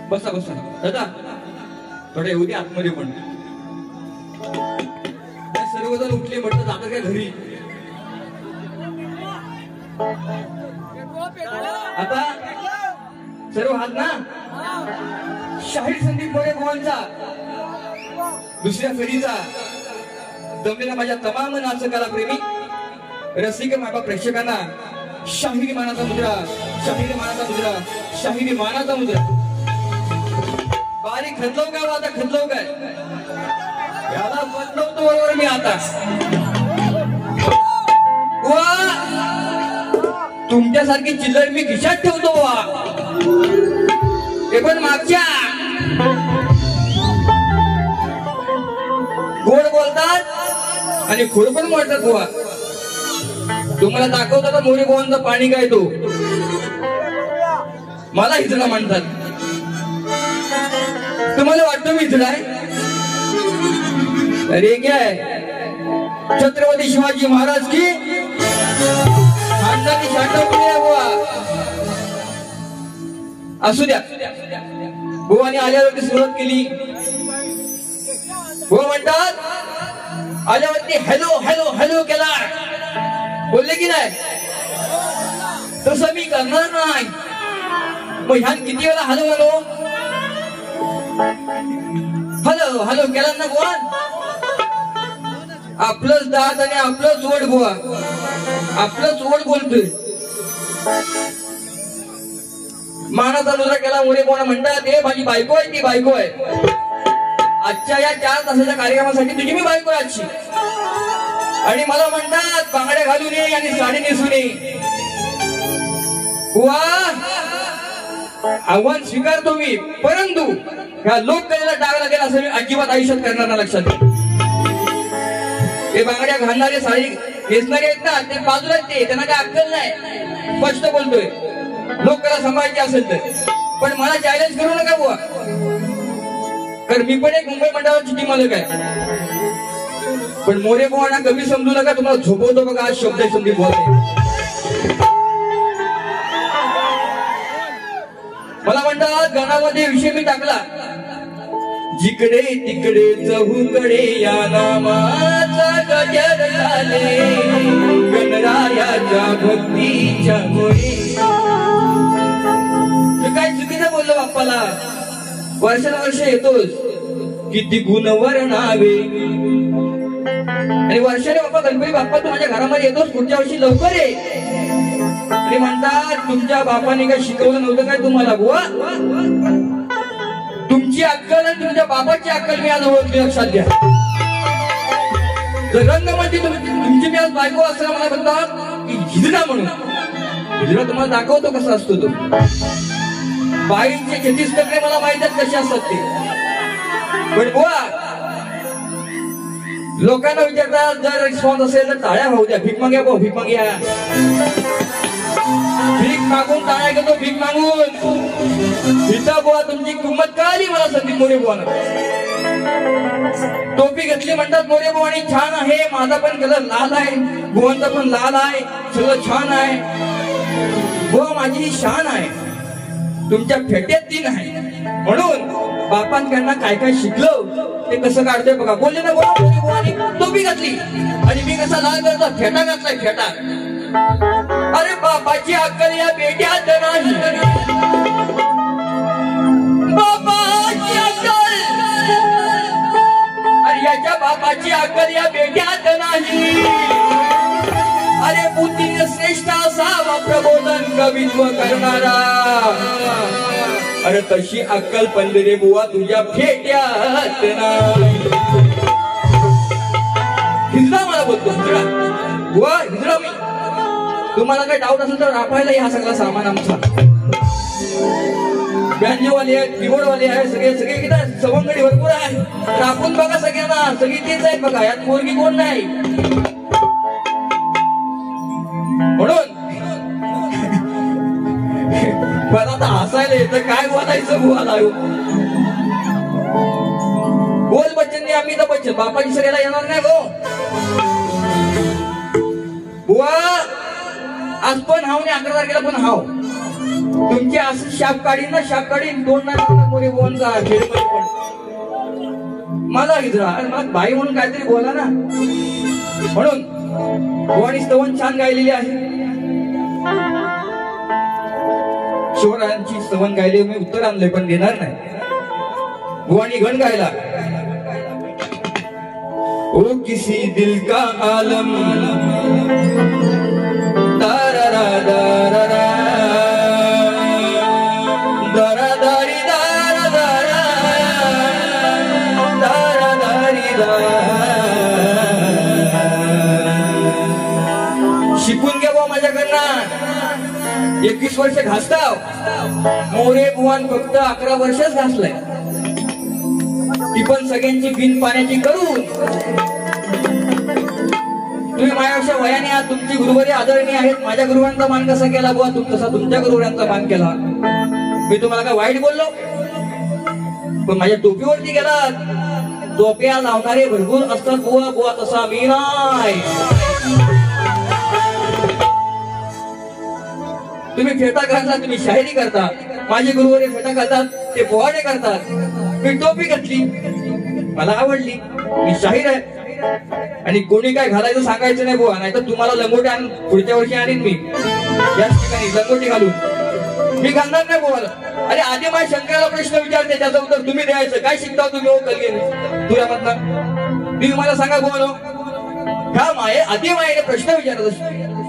बसा बसा दादा, थोडे येऊ दे आतमध्ये. पण सर्वजण उठले म्हटलं जाता काय घरी. आता सर्व हात ना. शाहीर संदीप मोरे गोवांचा दुसऱ्या फेरीचा जमलेला माझ्या तमाम नाचकला प्रेमी रसिक मायबा प्रेक्षकांना शाहिरी मानाचा मुद्रा, शाहिरी मानाचा मुद्रा, शाहिरी मानाचा मुद्रा. बारीक खदलव काय आता खदलव काय याला बदलवतो बरोबर मी आता. तुमच्यासारखी चिल्लर मी खिशात ठेवतो वा. ते पण मागच्या गोड बोलतात आणि खोड पण बोलतात बुवा. तुम्हाला दाखवतो का मोरे गोवांचं पाणी काय तो. मला हिजडा म्हणतात. तुम्हाला वाटतं मी हिजडा आहे. अरे काय छत्रपती शिवाजी महाराज की खानदानी शाटवली आहे बुवा. असू द्या. बुवाने आल्यावरती सुरुवात केली. बुवा म्हणतात आल्यावरती हॅलो हॅलो हॅलो केला. बोलले की नाही. तसं मी करणार नाही. मग ह्यान किती वेळा हॅलो हॅलो हॅलो हॅलो केला ना बुवा. आपलंच दात आणि आपलंच ओढ बुवा. आपलंच ओढ बोलतोय. मानाचा मुद्रा केला. मोरे कोणा म्हणतात हे माझी बायको आहे. ती बायको आहे. आजच्या या 4 तासाच्या कार्यक्रमासाठी तुझी मी बायको आहे आजची. आणि मला म्हणतात बांगड्या घालून ये आणि साडी नेसून ये. बुवा आव्हान स्वीकारतो मी. परंतु ह्या लोककलेला डाग लागेल असं मी अजिबात आयुष्यात करणार ना. लक्षात घ्या. ते बांगड्या घालणारे साडी नेसणारे आहेत ना ते बाजूला ते त्यांना काय अक्कल नाही. स्पष्ट बोलतोय. लोककला सांभाळायची असेल तर. पण मला चॅलेंज करू नका बुवा. कारण मी पण एक मुंबई मंडळाची टीम मालक आहे. पण मोरे बुवांना कमी समजू नका. तुम्हाला झोपवतो बघा आज शब्द संधी बोलते. मला म्हणतात गाण्यामध्ये विषय मी टाकला. जिकडे तिकडे चहूकडे या नामाचा गजर झाले गणरायाच्या भक्तीच्या मुळे. काय चुकीचं बोललो बाप्पाला. वर्षानुवर्ष येतोच. किती गुणवर नावे. आणि वर्षाने बाप्पा गणपती बाप्पा तू माझ्या घरामध्ये येतोस. पुढच्या वर्षी लवकर ये. आणि म्हणतात तुमच्या बापाने काय शिकवलं नव्हतं काय तुम्हाला बुवा. तुमची अक्कल आणि तुमच्या बापाची अक्कल मी आज ओळखली. लक्षात घ्या. जर रंगमध्ये तुमची मी आज बायको असताना मला म्हणतात की हिजडा म्हणून. हिजडा तुम्हाला दाखवतो कसा असतो तो. बाईंचे 36 टक्के मला माहित आहेत कसे असतात ते. पण बुवा लोकांना विचारतात जर रिस्पॉन्स असेल तर टाळ्या होऊ द्या. भीक माग्या बुवा भीक माग्या. भीक मागून टाळ्या घेतो. भीक मागून इथं बुवा तुमची किंमत कळाली मला संदीप मोरे बुवानं. टोपी घेतली म्हणतात मोरे बुवा आणि छान आहे. माझा पण कलर लाल आहे. बुवांचा पण लाल आहे. सगळं छान आहे. बुवा माझी ही शान आहे. तुमच्या फेट्यात ती नाही. म्हणून बापांकडनं काय काय शिकलो ते कसं काढतोय बघा. बोलले ना बुवानी टोपी घातली आणि मी कसा लाल करतो फेटा घातलाय फेटा. अरे बापाची अक्कल या बेट्यात नाही. बापाची अक्कल, अरे याच्या बापाची अक्कल या बेट्यात नाही. अरे बुद्धीने श्रेष्ठ असावा प्रबोधन कवित्व करणारा. अरे तशी अक्कल पंढरे बुवा तुझ्या फेट्यात नाही. हिजडा मला बोलतो, हिजडा बुवा, हिजडा मी. तुम्हाला काही डाऊट असेल तर राखायला हा सगळा सामान आमचा. बँजोवाले आहेत, कीबोर्डवाले आहेत, सगळे सगळे सवंगडी भरपूर आहे. राखून बघा सगळ्यांना, सगळी तेच आहेत बघा, यात पोरगी कोण नाही. म्हणून मला आता हसायला येतं, काय बोलायचं बुवाला. बोल बच्चननी अमिताभ बच्चन, बापाची सगळ्याला येणार नाही गो बुवा. आज पण हाव ने 11 तारखेला पण हाव. तुमची असं शाप काढीन ना, शाप काढीन. 2 मोरे बोलचा खेळमध्ये पण मला मला बाई म्हणून काहीतरी बोला ना. म्हणून बुवानी स्तवन छान गायलेली आहे. शिवरायांची स्तवन गायले, मी उत्तर आणले पण देणार नाही. बुवानी गण गायला, ओ किसी दिल का आलम दारा दारा दारा दारी दारा दारा दारा दारी दारा. शिकून घ्या बुवा माझ्याकडनं. 21 वर्ष घासताव. मोरे बुवान फक्त 11 वर्षच घासलाय. ती पण सगळ्यांची बिन पाण्याची करून. तुम्ही माझ्यापेक्षा वयाने आहात, तुमची गुरुवरे आदरणीय आहेत. माझ्या गुरुवांचा मान कसा केला बुवा, तसा तुमच्या गुरुवांचा मान केला. मी तुम्हाला काय वाईट बोललो? पण माझ्या टोपीवरती गेला. टोप्या लावणारे भरपूर असतात बुवा, बुवा तसा मी नाही. तुम्ही फेटा घालता, तुम्ही शायरी करता. माझे गुरुवरे फेटा घालतात, ते पोवाडे करतात. मी टोपी घातली, मला आवडली, मी शाहीर आहे. आणि कोणी काय घालायचं सांगायचं नाही बुवा, नाही तर तुम्हाला लंगोटी आणून पुढच्या वर्षी आणीन मी. याच ठिकाणी लंगोटी घालून मी घालणार नाही बुवाला. अरे आधी माझ्या शंकराला प्रश्न विचारते, त्याचं उत्तर तुम्ही द्यायचं. काय शिकता तुम्ही हो कलगीने तुझ्यामधनं? तुम्ही मला सांगा बुवा, ह्या माये आधी मायेने प्रश्न विचारत असतो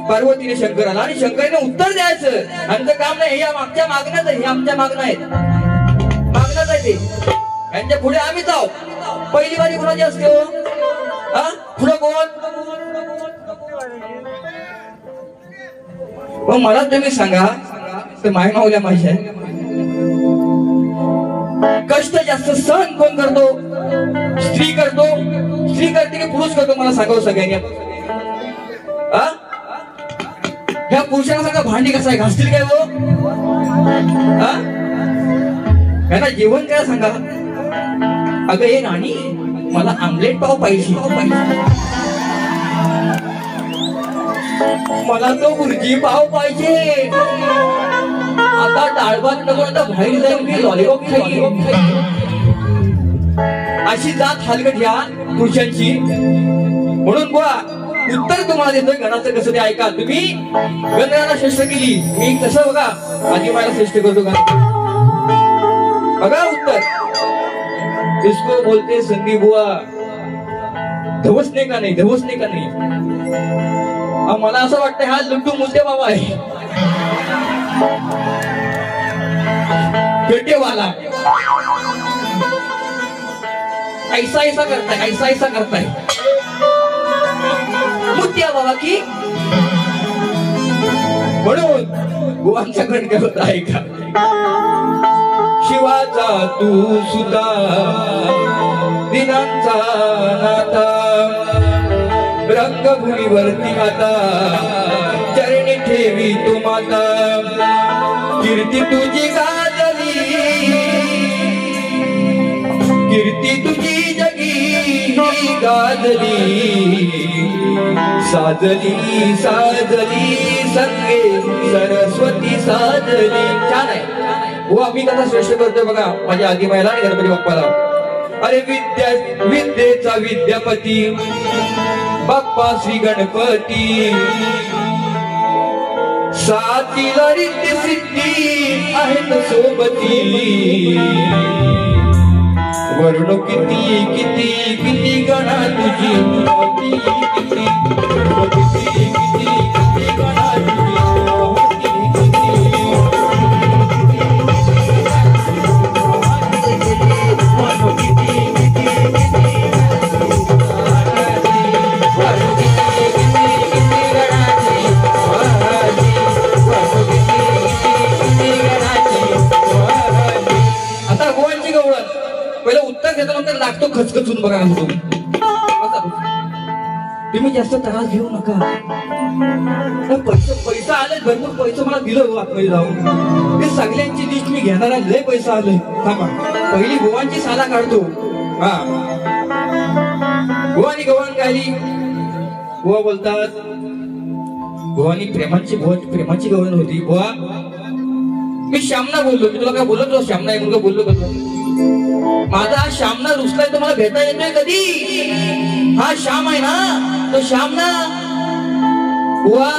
पार्वतीने शंकराला, आणि शंकराने उत्तर द्यायचं. आमचं काम नाही. हे मागच्या मागणंच आहे, हे आमच्या मागणं आहेत, मागणंच आहे ते. यांच्या पुढे आम्हीच आहोत. पहिली बारी कोणाची असते हो? पुढं कोण? मला तुम्ही सांगा, तर माय मावल्या माझ्या कष्ट जास्त सहन कोण करतो? स्त्री करतो? स्त्री करते की पुरुष करतो? मला सांगावं सगळ्यांनी. ह्या पुरुषांना सांगा, भांडी कसं आहे, घासतील काय हो? यांना जेवण काय सांगा. अगं हे राणी, मला आमलेट पाव पाहिजे, मला तो भुर्जी पाव पाहिजे. आता डाळ भात नको, आता बाहेर जाईल मी लॉलीपॉप खाईल. अशी जात हलगट ह्या पुरुषांची. म्हणून बुवा उत्तर तुम्हाला देतोय गणाचं कसं ते ऐका. तुम्ही गणाला श्रेष्ठ केली, मी कसं बघा आधी मला श्रेष्ठ करतो का बघा उत्तर. इसको बोलते संधी बुआ, धवसने का नाही, धवसने का नाही. मला असं वाटतं हा लुट्टू मुद्दे बाबा आहे, पेटेवाला. ऐसा ऐसा करताय, ऐसा ऐसा करताय मुद्द्या बाबा की. म्हणून बुवांचा गण काय होत आहे का? शिवाचा तू सुद्धा दिनांचा नाता, रंगभूमीवरती आता चरणी ठेवी तू माता. कीर्ती तुझी गाजली, कीर्ती तुझी जगी गाजली. साजली साजली संगे सरस्वती साजली. छान आहे हो. आम्ही कसा श्रेष्ठ करतोय बघा माझ्या आधी महिला आणि गणपती बाप्पाला. अरे विद्येचा विद्यापती बाप्पा श्री गणपती. साथीला रिद्धी सिद्धी आहेत सोबती वर्ण किती किती किती गणा तुझी होती किती किती किती गणा तुझी होती आता गोवांची गवळण पहिलं उत्तर घेतल्यानंतर लागतो खचखचून बघा तुम्ही जास्त त्रास घेऊ नका पैसा आले भरपूर पैसे मला दिलं आतमध्ये जाऊन ते सगळ्यांची लिस्ट मी घेणार आहे लय पैसा आले थांबा पहिली गोवांची साला काढतो हा गोवानी गवळण गायली गोवा बोलतात गोवानी प्रेमाची गवळण होती गोवा मी श्यामना बोललो मी तुला काय बोलत होतो श्यामना मुलगा बोललो कसं माझा श्यामना रुसलाय तो मला भेटा येतोय कधी हा श्याम आहे ना तो श्याम ना बुवा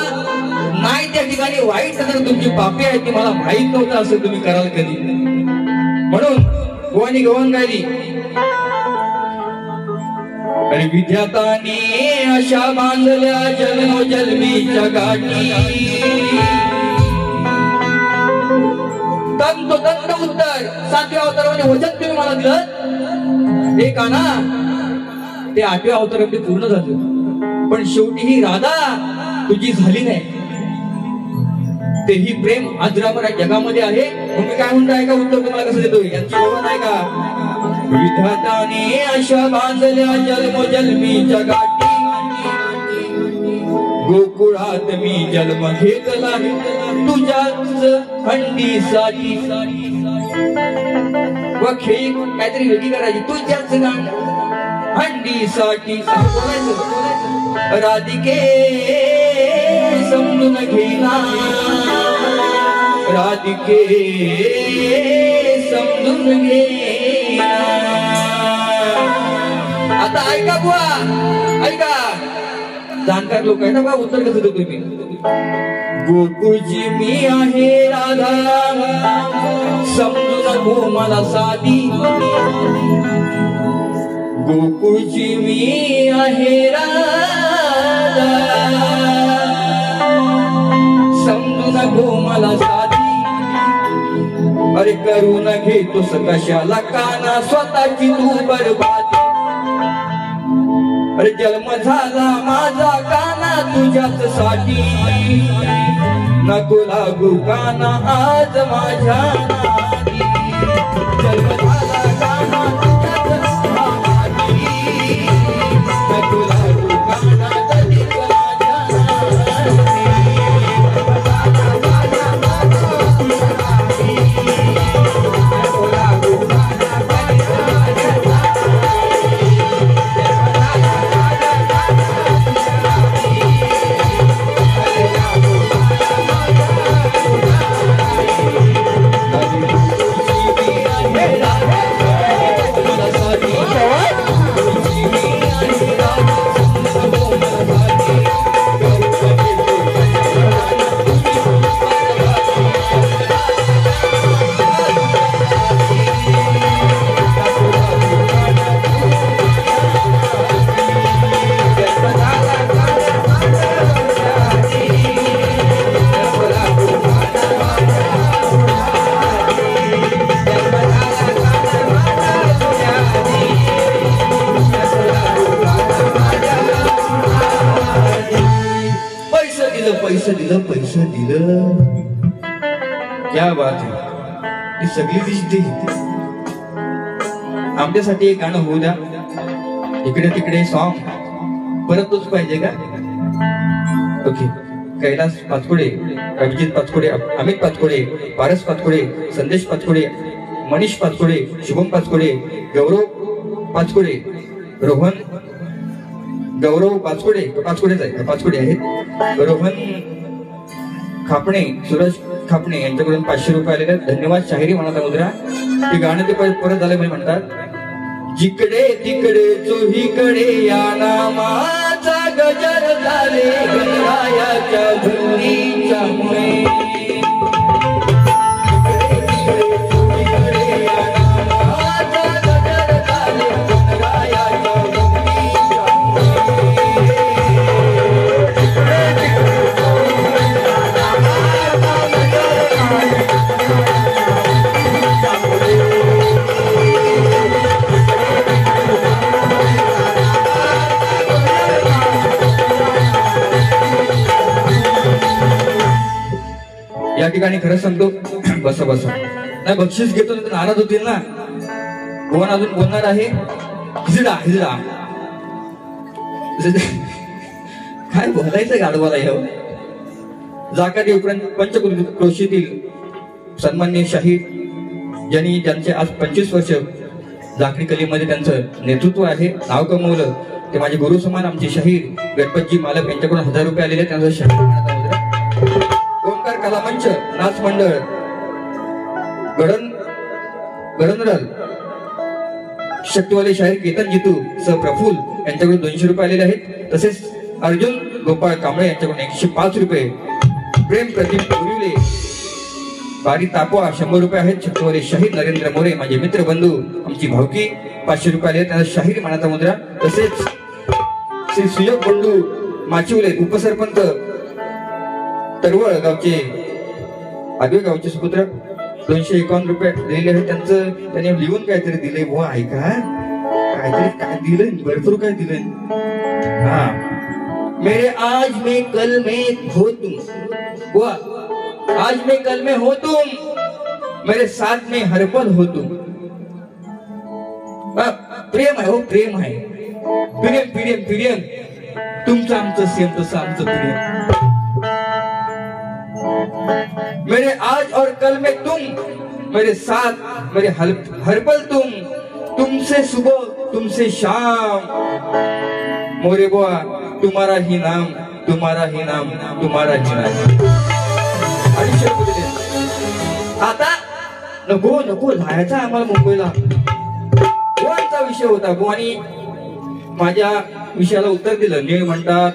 नाही त्या ठिकाणी वाईट तर तुमची पापी आहे ती मला माहित नव्हतं असं तुम्ही कराल कधी म्हणून बुवानी गवळण गायली अरे विद्याताने अशा बांधल्या जन्मोजन्मीच्या गाठी दंत उत्तर 7व्या अवतारामध्ये वचन तुम्ही मला दिलं ते का ना ते 8व्या अवतारामध्ये पूर्ण झालं पण शेवटी ही राधा तुझी झाली नाही तेही प्रेम अजरामर जगामध्ये आहे तुम्ही काय म्हणताय का उत्तर तुम्हाला कसं देतोय यांची ओळख आहे का विधाताने अशा बांधल्या जन्मोजन्मीच्या गाठी गोकुळात मी जन्म घेतला तुझ्याच हंडीसाठी खेळी काहीतरी वेगळी करायची तुझ्याच हंडीसाठी राधिके समजून घेना राधिके समजून घेना आता ऐका बुवा ऐका जाणकार लोक आहेत ना उत्तर कसं देतो तुम्ही गोकुळची मी आहे राधा समजू नको मला साधी गोकुळची मी आहे राधा समजू नको मला साधी अरे करून घेतोस कशाला काना स्वतःची तू बरबादी अरे जन्म झाला माझा काना तुझ्याच साठी नको लागू काना आज माझ्या जन्म झाला काना तुझ्याच साठी नको लागू काना कधीच पैसे दिलं क्या बात आहे सगळी दिसते आमच्यासाठी एक गाणं होऊ द्या इकडे तिकडे सॉन्ग परत तोच पाहिजे का ओके कैलास पाचपुडे अभिजित पाचपुडे अमित पाचपुडे पारस पाचपुडे संदेश पाचपुडे मनीष पाचपुडे शुभम पाचपुडे गौरव पाचपुडे रोहन गौरव पाचपुडे पाचपुडे आहेत रोहन खापणे सूरज खापणे यांच्याकडून 500 रुपये आलेले धन्यवाद शाहिरी मनाचा मुद्रा ते गाणं ते परत झालं म्हणतात जिकडे तिकडे चोहीकडे या नामात माझा गजर झाले गणरायाच्या धुंदीच्या मुळे या ठिकाणी खरं सांगतो बसा बसा नाही बक्षीस घेतो तर नाराज होतील ना. कोण अजून बोलणार आहे? हिजडा हिजडा काय बोलायचं गाडवाला हे जाकाटी उपरांत पंचक्रोशीतील सन्माननीय शाहीर ज्यांनी ज्यांचे आज 25 वर्ष जाखणी कलेमध्ये त्यांचं नेतृत्व आहे, नाव कमवलं, ते माझे गुरु समान आमचे शाहीर गणपतजी मालक यांच्याकडून 1000 रुपये आलेले त्यांचं शाहीर. ओंकार कला मंच नाच मंडळ गडनरल शक्तीवाले शाहीर केतन जितू सह प्रफुल यांच्याकडून 200 रुपये आलेले आहेत. तसेच अर्जुन गोपाळ कांबळे यांच्याकडून 105 रुपये. प्रेम प्रदीप पुरिवले बारी तापवा 100 रुपये आहेत. शक्तीवाले शाहीर नरेंद्र मोरे माझे मित्र बंधू आमची भावकी 500 रुपये आले त्यांना शाहीर मानाचा मुद्रा. तसेच श्री सुयोग बंडू माचिवले उपसरपंच तरवळ गावचे आदवे गावचे सुपुत्र 251 रुपये दिलेले आहेत. त्यांचं त्याने लिहून काहीतरी दिले बुवा ऐका काहीतरी काय दिलं भरपूर काय दिलं. हा मेरे आज में कल में हो तुम बुवा आज में कल में हो तुम मेरे साथ में हर पल हो तुम. प्रेम आहे हो प्रेम आहे प्रेम प्रेम प्रेम तुमचं आमचं सेम तसं आमचं प्रेम. मेरे आज और कल में तुम मेरे साथ मेरे हर पल तुम तुमसे सुबह तुमसे शाम मोरे बुआ तुम्हारा ही नाम तुम्हारा ही नाम तुम्हारा ही नाम. आता नको नको जायचा आम्हाला मुंबईला. बुवांचा विषय होता बुवानी माझ्या विषयाला उत्तर दिलं. निळ म्हणतात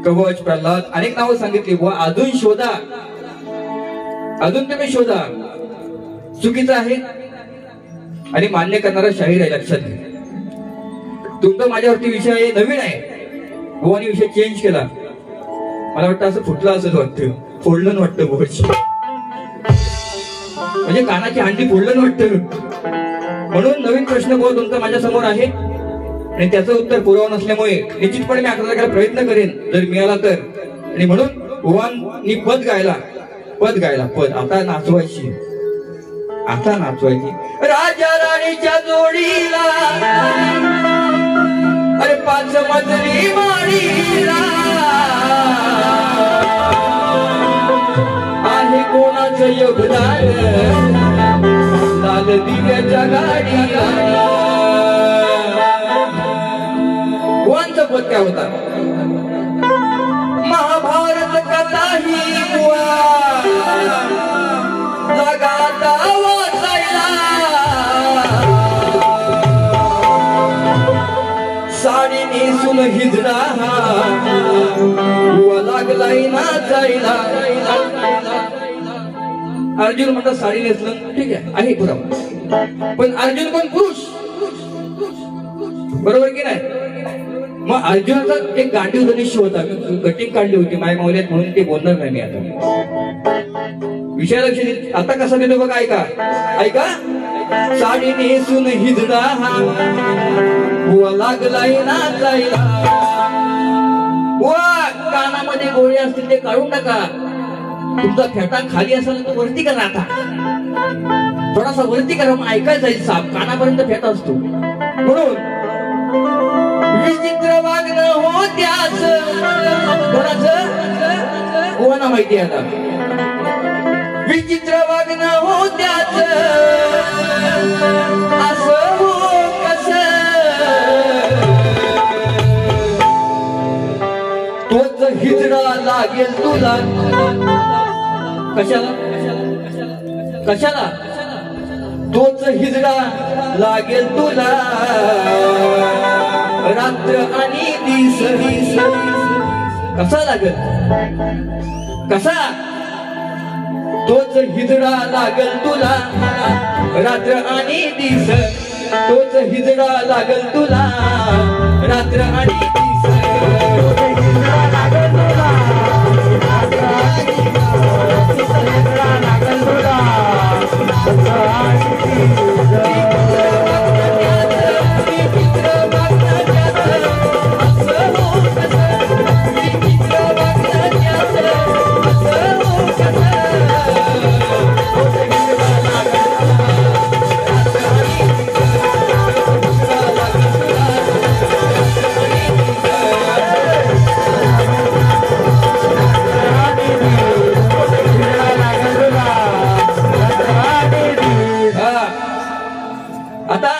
कवच प्रल्हाद अनेक नावं सांगितली. बुवा अजून शोधा अजून तुम्ही शोधा. चुकीचं आहे आणि मान्य करणारा शाहीर आहे लक्षात घ्या. तुमचा माझ्यावरती विषय आहे नवीन आहे. बुवानी विषय चेंज केला. मला वाटतं असं फुटलं असं वाटतं फोडलं वाटतं बुवाची म्हणजे कानाची हांडी फोडलं वाटतं. म्हणून नवीन प्रश्न बुवा तुमचा माझ्या समोर आहे आणि त्याचं उत्तर पुरावा नसल्यामुळे निश्चितपणे मी आठवण्याचा प्रयत्न करेन जर मिळाला तर. आणि म्हणून बुवांनी पद गायला पद आता नाचवायची राजा राणीच्या जोडीला अरे 5 मजली माडीला आहे कोणाचं योगदान लाल दिव्याच्या गाडीला. बुवांचा पद काय होता? महाभारत कथा ही बुवा लगाता वाचायला साडी नेसून हिजडा बुवा लागलाय नाचायला. अर्जुन म्हणतात साडी नेसलं ठीक आहे पुरा पण अर्जुन कोण पुरुष बरोबर की नाही. मग अर्जुनाचा एक गांडीव धनुष्य होता कटिंग काढली होती माय मावल्यात म्हणून ते बोलणार नाही मी आता. विषय लक्ष देत आता कसा देतो बघा ऐका साडी नेसून हिजडा बुवा लागलाय नाचायला. बुवा कानामध्ये गोळे असतील ते काढून टाका. तुमचा फेटा खाली असेल तर वरती करा. आता थोडासा वरती करा मग ऐकायला जाईल साप कानापर्यंत फेटा असतो. म्हणून विचित्र वागणं हो त्याच कोणाचं कोणा माहिती आहे आता. विचित्र वागणं हो त्याच असं हो कसं तोच हिजडा लागेल तुला. कशाला तोच हिजडा लागेल तुला रात्र आणि दिस कसा लागल कसा तोच हिजडा लागल तुला रात्र आणि दिस तोच हिजडा लागल तुला रात्र आणि दिस हिजडा लागल तुला रात्र आणि दिस हिजडा लागल तुला रात्र आणि आता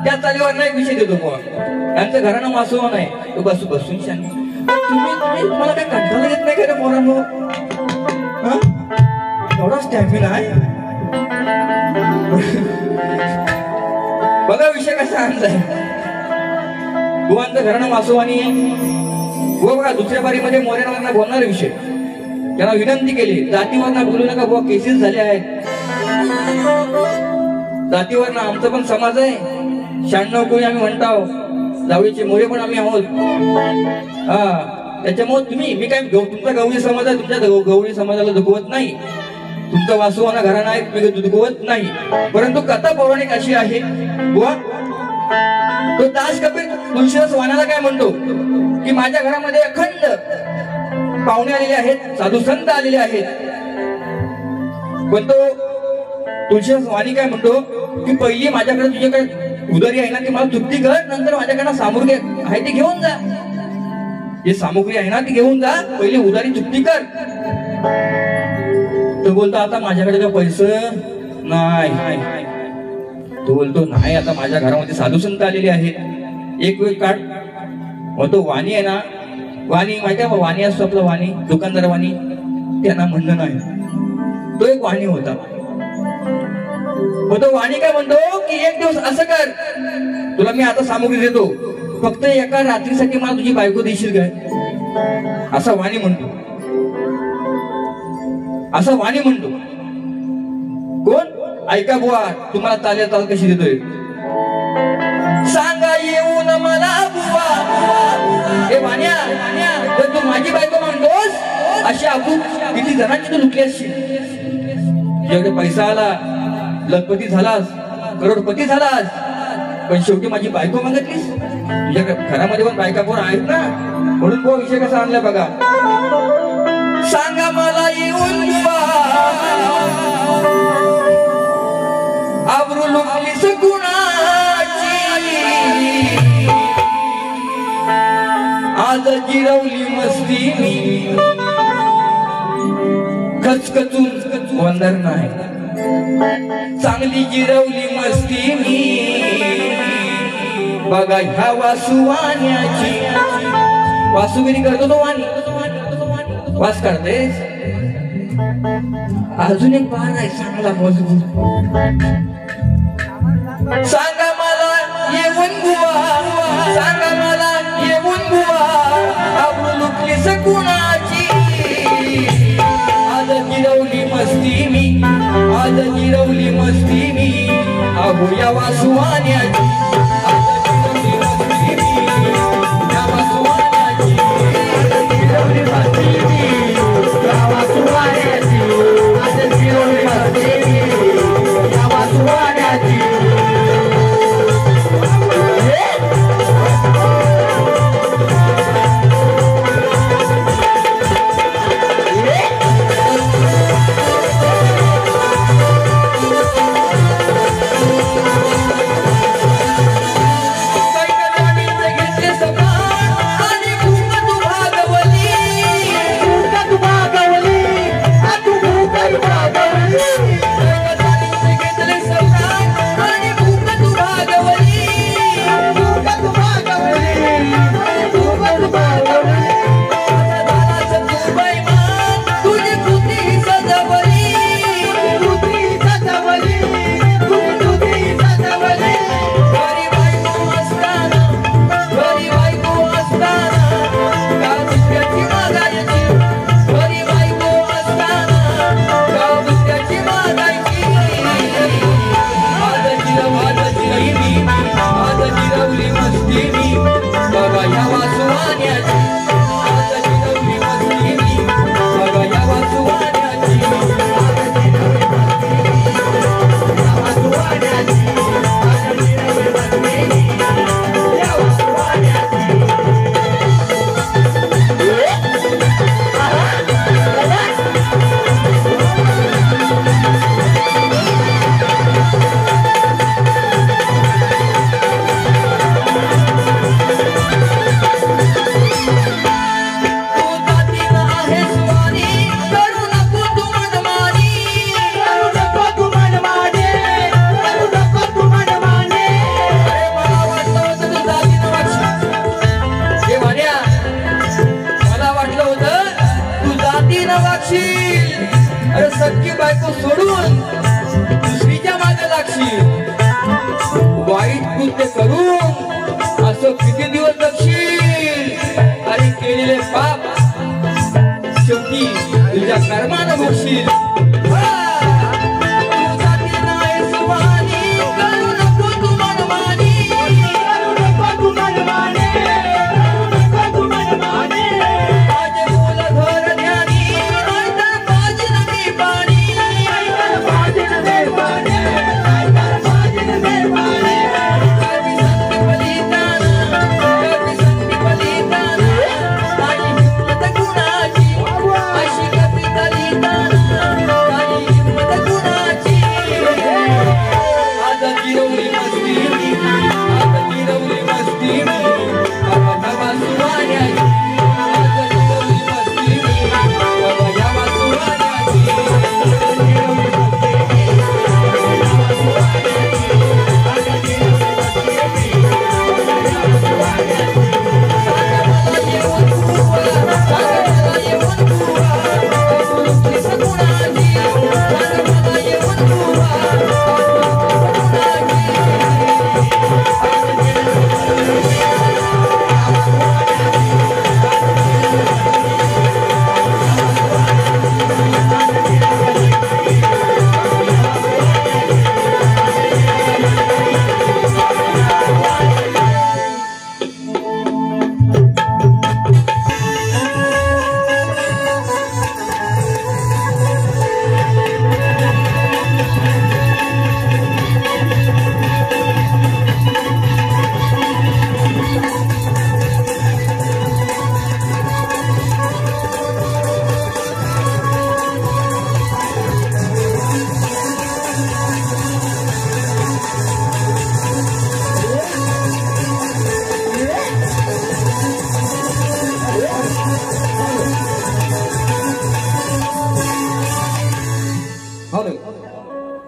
त्या चालीवर नाही विषय देतो त्यांचं घराणं वासवा नाही तो बसून शांत तुम्हाला काय कंटाळा येत नाही का रे पोरांनो एवढा स्टॅमिना आहे बघा विषय कसा आणलाय बुवांचं घराणं वासवानी बुवा बघा दुसऱ्या बारीमध्ये मोऱ्यांवरना बोलणारे विषय त्यांना विनंती केली जातीवरना बोलू नका बुवा केसेस झाले आहेत जातीवरना आमचा पण समाज आहे 96 कोणी आम्ही म्हणतो जावळीचे मोरे पण आम्ही आहोत त्याच्यामुळे तुम्ही मी काय तुमचा गवळी समाज आहे तुमच्या गवळी समाजाला दुखवत नाही तुमचा वासुवाना घराणा आहे मी दुखवत नाही परंतु कथा पौराणिक अशी आहे बुवा तो दास कपिल तुळशीदास वाण्याला काय म्हणतो की माझ्या घरामध्ये अखंड पाहुणे आलेले आहेत साधू संत आलेले आहेत पण तो तुळशीदास वाणी काय म्हणतो की पहिली माझ्याकडे तुझ्याकडे उदारी आहे ना ती मला तृप्ती कर नंतर माझ्याकडे सामुग्री आहे ती घेऊन जा जे सामुग्री आहे ना ती घेऊन जा पहिली उदारी तृप्ती कर तो बोलतो आता माझ्याकडे काय पैसे नाही तो बोलतो नाही आता माझ्या घरामध्ये साधू संत आलेले आहेत एक वेळ काढ मग तो वाणी आहे ना वाणी माहिती आहे वाणी असतो आपला वाणी दुकानदार वाणी त्यांना म्हणणं नाही तो एक वाणी होता मग तो वाणी काय म्हणतो की एक दिवस असं कर तुला मी आता सामुग्री देतो फक्त एका रात्रीसाठी मला तुझी बायको देशील काय असा वाणी म्हणतो असा वाणी म्हणतो कोण ऐका बुवा तुम्हाला चालेल चाल कशी देतोय सांगा येऊन मला बुवा हे वाण्या तर तू माझी बायको म्हणतोस अशी आपण किती जणांची तू लुटली असशील तुझ्याकडे पैसा आला लखपती झालास करोडपती झालास पण शेवटी माझी बायको मागितलीस तुझ्या घरामध्ये पण बायका कोण आहेत ना म्हणून बुवा विषय कसा आणलाय बघा सांगा मला येऊन आवरू लुटलीस कुणाची आज जिरवली मस्ती मी खचखचून वंदर नाही चांगली जिरवली मस्ती मी बघा ह्या वासुवाण्याची वासुगिरी करतो तो वाणी वास करतेस अजून एक बार आहे चांगला मजबूत सांगा मला येऊन बुवा सांगा मला येऊन बुवा आपण लुटलीस कुणाची आज जिरवली मस्ती मी आज जिरवली मस्ती मी अहो या वासुवाण्याची बायको सोडून दुसरीच्या मागे लागशील, वाईट कृत्य करून असं किती दिवस जगशील आणि केलेले पाप शेवटी तुझ्या कर्मानं भरशील.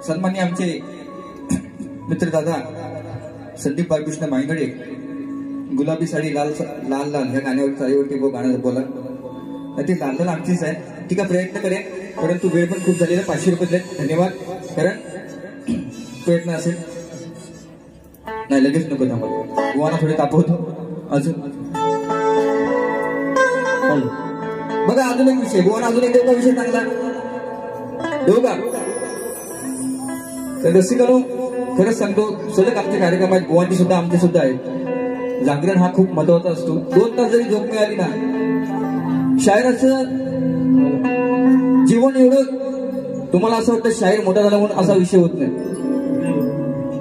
सन्मान्य आमचे मित्र दादा संदीप बाळकृष्ण मांगडे, गुलाबी साडी लाल लाल लाल ह्या गाण्यावर चालीवरती गाणं बोला. ते लाल लाल आमचीच आहे. ठीक आहे, प्रयत्न करेन, परंतु वेळ पण खूप झालेला. 500 रुपये दिलेत, धन्यवाद. कारण प्रयत्न असेल नाही, लगेच नको थांबा, गोवाना थोडे तापवतो अजून. बघा अजून एक विषय, गोवाना अजून एक देऊ विषय चांगला देऊ का? तर रसिकांनो, खरंच सांगतो, सलग आमचे कार्यक्रम आहेत, गोवांची सुद्धा आमचे सुद्धा आहेत. जागरण हा खूप महत्वाचा असतो. 2 तास जरी झोप मिळाली ना, शायराचं जीवन एवढं तुम्हाला असं वाटतं शायर मोठा झाला म्हणून असा विषय होत नाही.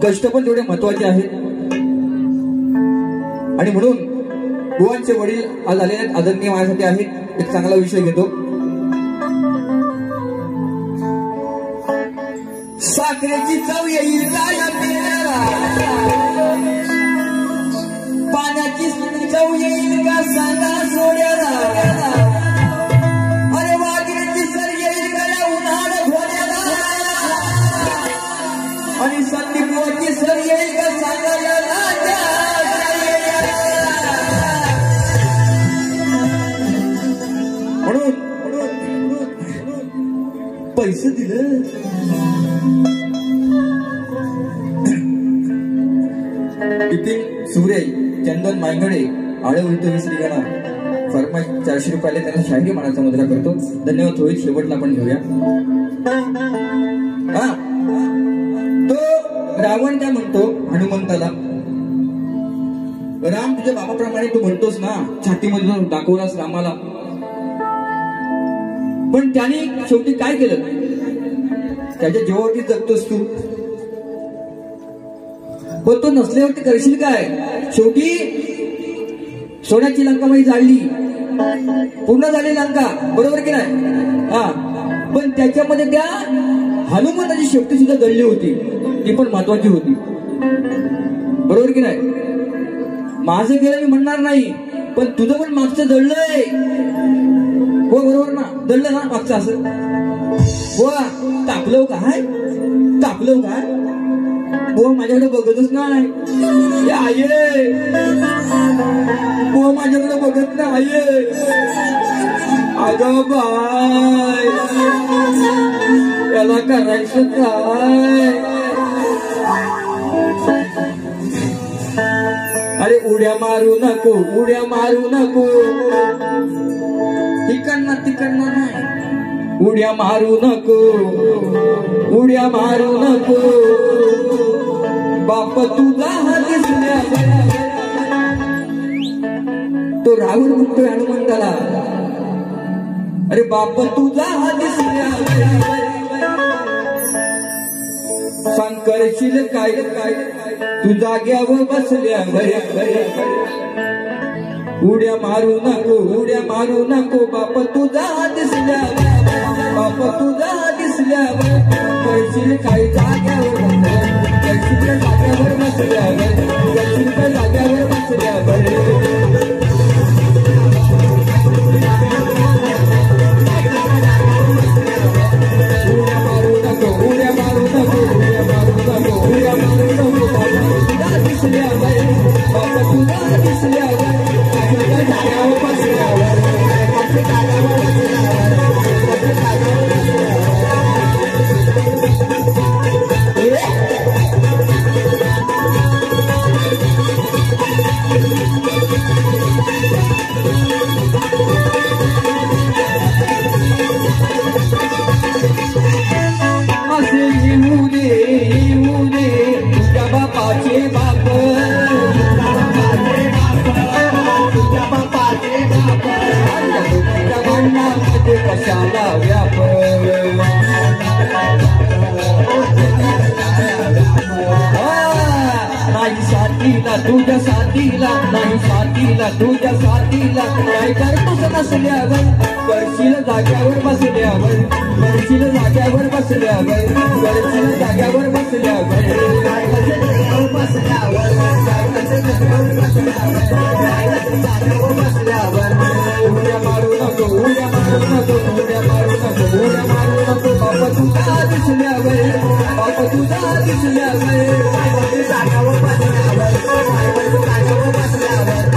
कष्ट पण तेवढे महत्वाचे आहेत. आणि म्हणून गोवांचे वडील आज आले आहेत, आदरणीय माझ्यासाठी आहेत. एक चांगला विषय घेतो. साखरेची चव येईल राया पेऱ्याला, पाण्याची चव येईल का सांगा सोड्याला, अरे वाघिणीची सर येईल का या उन्हाळ घोड्याला, आणि संदीपची सर येईल का सांगायला म्हणून पैसे दिले. बिपिन सुरे, चंदन मांगडे, आळे उलट विसरी गाणा फरमाईश 400 रुपयाला त्यांना शाहिरी मानाचा मुद्रा करतो. धन्यवाद. होईल शेवटला पण घेऊया. हा, तो रावण काय म्हणतो हनुमंताला, राम तुझ्या बाबाप्रमाणे तू म्हणतोस ना, छातीमध्ये दाखवलास रामाला, पण त्याने शेवटी काय केलं? त्याच्या जीवावरती जगतोस तू, पण तो नसल्यावरती करशील काय? शेवटी सोन्याची लंका मध्ये जाळली, पूर्ण झाली लंका, बरोबर की नाही? हा, पण त्याच्यामध्ये त्या हनुमंताची शेपटी सुद्धा जळली होती, ती पण महत्वाची होती, बरोबर की नाही? माझं गेलं मी म्हणणार नाही, पण तुझं पण मागचं जळलंय, हो बरोबर ना? जळलं ना मागचं असं, हो तापलं काय? तापलं काय? हो माझ्याकडे बघतच नाही, आई हो माझ्याकडे बघत नाही, अगं बाय त्याला करायचं काय? अरे उड्या मारू नको, उड्या मारू नको, तिकडनं नाही. उड्या मारू नको, उड्या मारू नको, बाप तुझा हा दिसल्या. तो राहुल म्हणतोय हनुमंताला, अरे बाप तुझा हा दिसल्या. सांग करशील काय काय तू जाग्यावर बसल्या. उड्या मारू नको, उड्या मारू नको, बाप तुझा दिसल्या, बाप तुझा दिसल्या. करशील काय जाग्यावर बसल्या, करशील जाग्यावर बसल्या, करशील जाग्यावर बसल्या. उड्या मारू नको, उड्या मारू नको, उड्या मारू नको, उड्या मारू नको, बाप तुझा दिसल्या, बाप तुझा दिसल्या. जाग्यावर बसल्यावर असे येऊ दे तुझ्या बापाचे बाप, तुझ्या बापाचे बाप, तुझ्या भांडणामध्ये कशाला व्याप. नाही साथीला तुझ्या साथीला, नाही साथीला तुझ्या साथीला, काय करतोस नसल्यावर. करशील जाग्यावर बसल्यावर, करशील जाग्यावर बसल्यावर, करशील जाग्यावर बसल्यावर. उड्या मारू नको, उड्या मारू नको, उड्या मारू नको, उड्या मारू नको, बाप तुझा दिसल्यावर, बाप तुझा दिसल्यावर. जाग्यावर बसल्यावर, जाग्यावर बसल्यावर.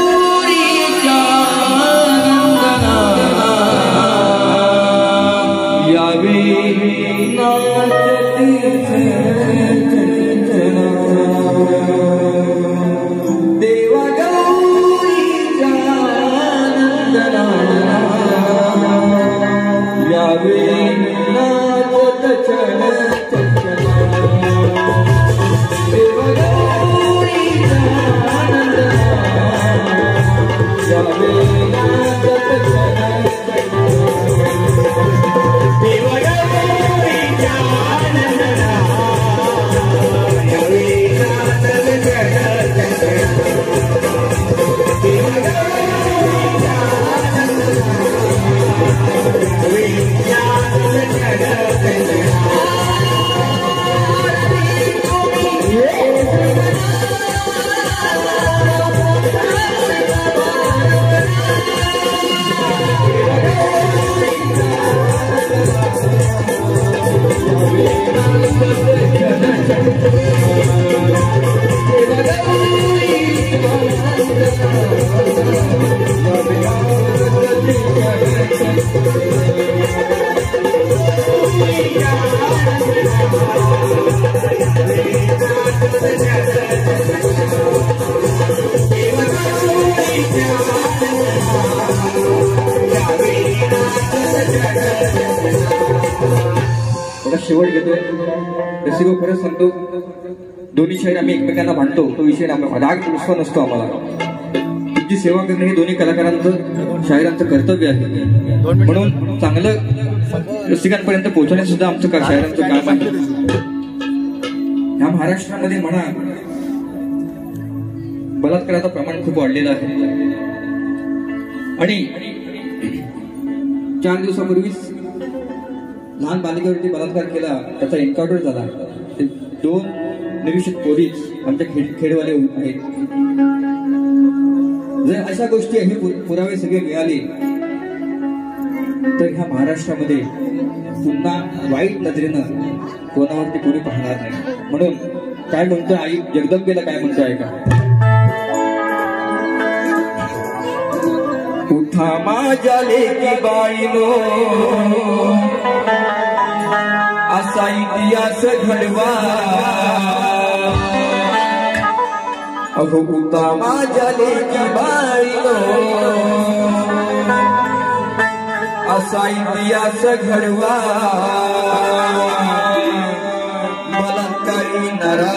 देवगौरीचा आनंद शेवट घेतोय. रसिको खरंच सांगतो, दोन्ही शहर आम्ही एकमेकांना भांडतो तो विषय राग उत्साह नसतो आम्हाला. तुमची सेवा करणे हे दोन्ही कलाकारांचं शाहिरांचं कर्तव्य आहे. म्हणून चांगलं रसिकांपर्यंत पोहोचणे सुद्धा आमचं शाहिरांचं काम आहे. ह्या महाराष्ट्रामध्ये म्हणा बलात्काराचं प्रमाण खूप वाढलेलं आहे. आणि 4 दिवसापूर्वीच लहान बालिकेवरती बलात्कार केला, त्याचा एन्काउंटर झाला. ते 2 निरीक्षक पोलीस आमच्या खेडवाले आहेत. जर अशा गोष्टी हे पुरावे सगळे मिळाले तर ह्या महाराष्ट्रामध्ये पुन्हा वाईट नजरेनं कोणावरती कोणी पाहणार नाही. म्हणून काय म्हणतोय आई जगदंबेला काय म्हणतोय का, उठा माझ्या लेकी बाळीनो असा इतिहास घडवा. अगो उठा माझ्या लेकी बाळीनो असा इतिहास घडवा. बलात्कारी नरा